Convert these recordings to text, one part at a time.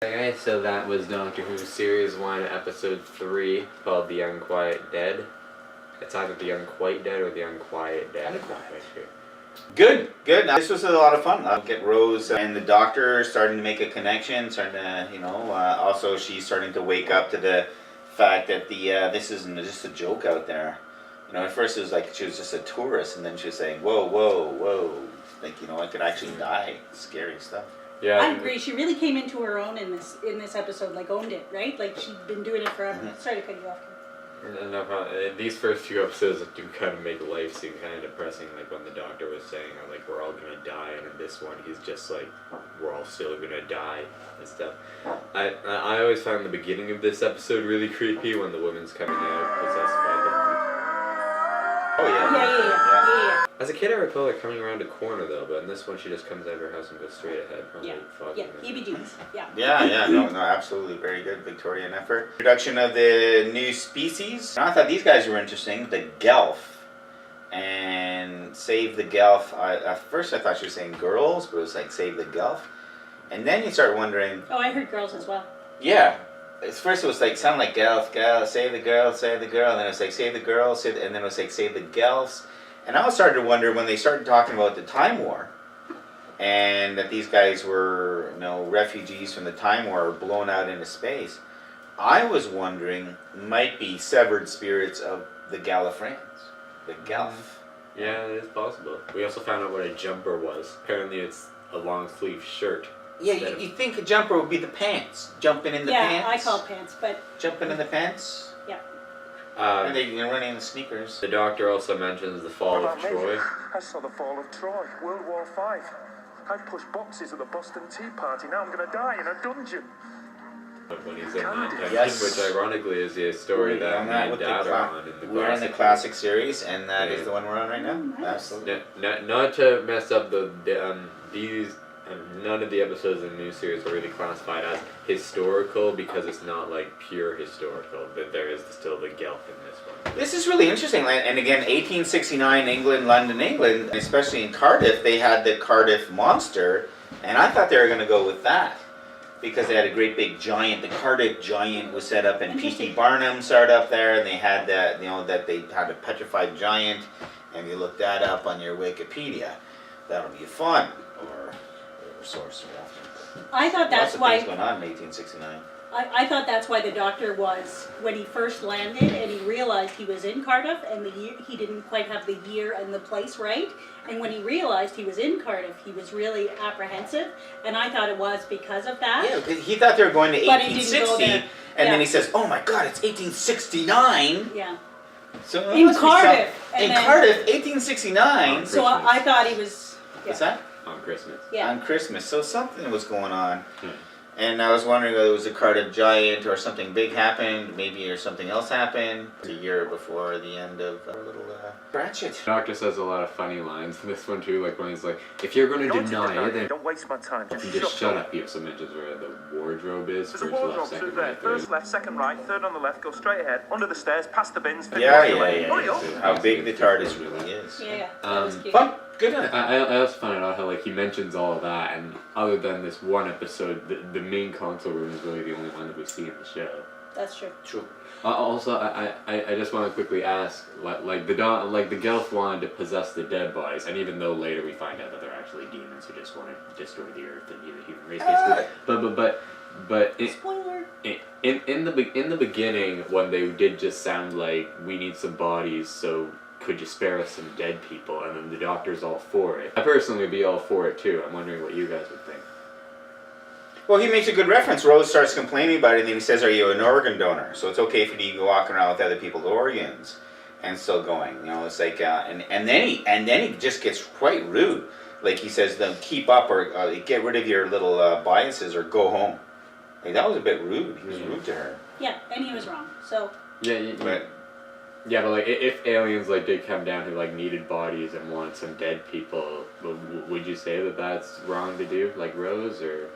Okay, so that was Doctor Who Series 1, Episode 3, called The Unquiet Dead. It's either The Unquiet Dead or The Unquiet Dead. Unquiet. Sure. Good, good. Now, this was a lot of fun. Get Rose and the Doctor starting to make a connection, starting to, also she's starting to wake up to the fact that this isn't just a joke out there. At first it was like she was just a tourist, and then she was saying, whoa, whoa, whoa, like, I could actually die. Scary stuff. Yeah, I agree. She really came into her own in this episode, like owned it, right? Like she'd been doing it forever. Mm-hmm. Sorry to cut you off. No problem. These first few episodes do kind of make life seem kind of depressing, like when the Doctor was saying, like, we're all gonna die, and in this one he's just like, we're all still gonna die and stuff. I always found the beginning of this episode really creepy when the woman's coming out possessed by the... Oh, yeah. Yeah. As a kid, I recall her coming around a corner, though, but in this one, she just comes out of her house and goes straight ahead. Probably foggy. Yeah, EBGs. Yeah. Yeah, no, absolutely. Very good Victorian effort. Introduction of the new species. I thought these guys were interesting. The Gelth. And Save the Gelth. At first, I thought she was saying girls, but it was like Save the Gelth. And then you start wondering... Oh, I heard girls as well. Yeah. At first, it was like, sound like Gelth, save the girl, save the girl. And then it was like, save the girl, and then it was like, save the Gelths. And I was starting to wonder when they started talking about the Time War, and that these guys were, refugees from the Time War blown out into space. I was wondering, might be severed spirits of the Gallifreyans, the Gelth. Yeah, it is possible. We also found out what a jumper was. Apparently, it's a long sleeve shirt. Yeah, you think a jumper would be the pants, jumping in the pants. Yeah, I call it pants, but jumping in the pants. Yeah. And they're running in the sneakers. The Doctor also mentions the fall of Troy. I saw the fall of Troy, World War V. I pushed boxes at the Boston Tea Party. Now I'm going to die in a dungeon. When he's in that dungeon, Yes. which ironically is the story that me and Dad are on in the We're in the classic series, and that is the one we're on right now. Nice. Absolutely. Not to mess up these. None of the episodes in the new series are really classified as historical because it's not like pure historical. But there is still the Gelth in this one. This is really interesting. And again, 1869 England, London, England, especially in Cardiff, they had the Cardiff Monster, and I thought they were going to go with that because they had a great big giant. The Cardiff Giant was set up, and P.T. Barnum started up there, and they had that, that they had a petrified giant, and you look that up on your Wikipedia. That'll be fun. Or source or I thought that's lots of why. things going on in 1869. I thought that's why the Doctor was, when he first landed and he realized he was in Cardiff and he didn't quite have the year and the place right, and when he realized he was in Cardiff, he was really apprehensive, and I thought it was because of that. Yeah, he thought they were going to But he didn't 1860, go there. and then he says, "Oh my God, it's 1869." Yeah. So In Cardiff. In Cardiff, 1869. So I thought he was. Yeah. What's that? On Christmas. Yeah. On Christmas. So something was going on. Hmm. And I was wondering whether it was a Cardiff Giant or something big happened, maybe, or something else happened. A year before the end of our little Ratchet. The Doctor says a lot of funny lines in this one too, like when he's like, if you're going to deny it, then Don't waste my time. just shut up. He also mentions where the wardrobe is. There's a First left, wardrobe second through there. right, First third. left, second right, third on the left, go straight ahead, under the stairs, past the bins. Yeah. Hurry up. How big the TARDIS really is. Yeah. That was cute. Fun. Good. I also found out how he mentions all of that, and other than this one episode, the main console room is really the only one that we see in the show. That's true. True. Also, I just want to quickly ask, like the Gelth wanted to possess the dead bodies, and even though later we find out that they're actually demons who just want to destroy the Earth and be the human race, basically. But Spoiler. In the beginning, when they did just sound like, we need some bodies, so could you spare us some dead people? And then the Doctor's all for it. I personally would be all for it too. I'm wondering what you guys would think. Well, he makes a good reference. Rose starts complaining about it, and then he says, "Are you an organ donor? So it's okay for you to walk around with other people's organs and still going." It's like, and then he just gets quite rude. Like he says, "Then keep up or get rid of your little biases or go home." Like that was a bit rude. He was rude to her. Yeah, and he was wrong. So. But if aliens did come down who needed bodies and wanted some dead people, would you say that that's wrong to do, like Rose, or?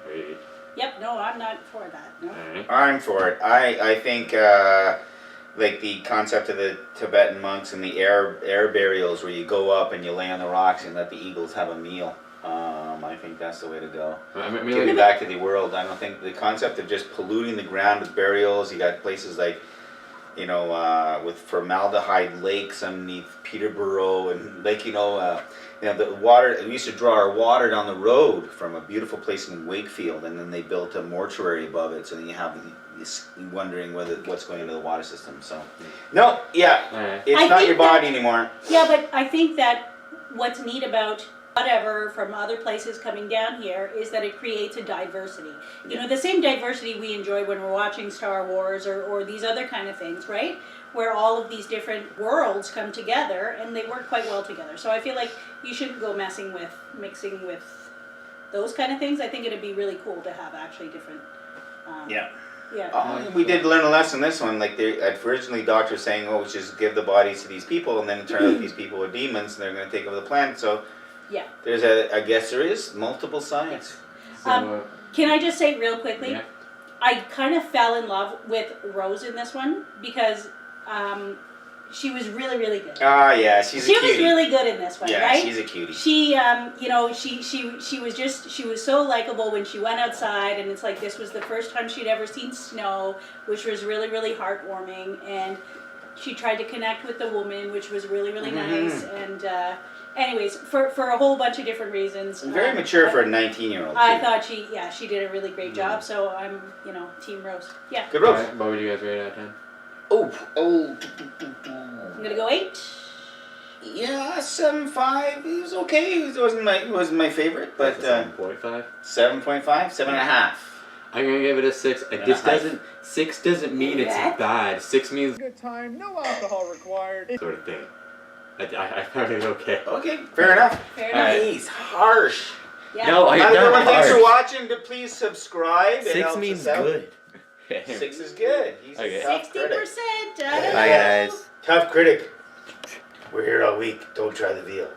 Yep. No, I'm not for that. No. Right. I'm for it. I think the concept of the Tibetan monks and the air burials where you go up and you lay on the rocks and let the eagles have a meal. I think that's the way to go. I mean, Give like, it back to the world. I don't think the concept of just polluting the ground with burials. You got places like, you know, with formaldehyde lakes underneath Peterborough and Lake, you know, the water. We used to draw our water down the road from a beautiful place in Wakefield, and then they built a mortuary above it. So then you have this wondering what's going into the water system. So, no, yeah, Alright. it's I not think your body anymore. Yeah, but I think that what's neat about whatever from other places coming down here is that it creates a diversity. You know, the same diversity we enjoy when we're watching Star Wars or these other kind of things, right? Where all of these different worlds come together and they work quite well together. So I feel like you shouldn't go mixing with those kind of things. I think it'd be really cool to have actually different. Yeah. Yeah. Oh, we did learn a lesson this one. Like they originally, doctors saying, "Oh, just give the bodies to these people," and then it turned out these people were demons and they're going to take over the planet. So Yeah. there's I guess there is multiple sides. So, Can I just say real quickly? yeah. I kind of fell in love with Rose in this one because she was really, really good. Ah, yeah, she's a She cutie. was really good in this one, yeah, right? she's a cutie. She, you know, she was so likable when she went outside, and it's like this was the first time she'd ever seen snow, which was really, really heartwarming, and she tried to connect with the woman, which was really, really nice, and anyways, for a whole bunch of different reasons. Very mature for a 19-year-old. I thought she did a really great job, so I'm, you know, Team Rose. Yeah. Good Rose. Alright, what would you guys rate out of 10? Oh. I'm gonna go 8. Yeah, 7.5. It was okay. It wasn't my favorite, but 7.5. 7.5, 7.5. I'm gonna give it a 6. Six doesn't mean it's Yeah. bad. 6 means Good time, no alcohol required. sort of thing. I found it okay. Okay, fair enough. Fair enough. He's harsh. Yeah. No, Another not one. Thanks for harsh. watching. Please subscribe. It 6 helps means us out. good. 6 is good. He's Okay. a tough critic. 60%. I don't Bye, know. guys. Tough critic. We're here all week. Don't try the veal.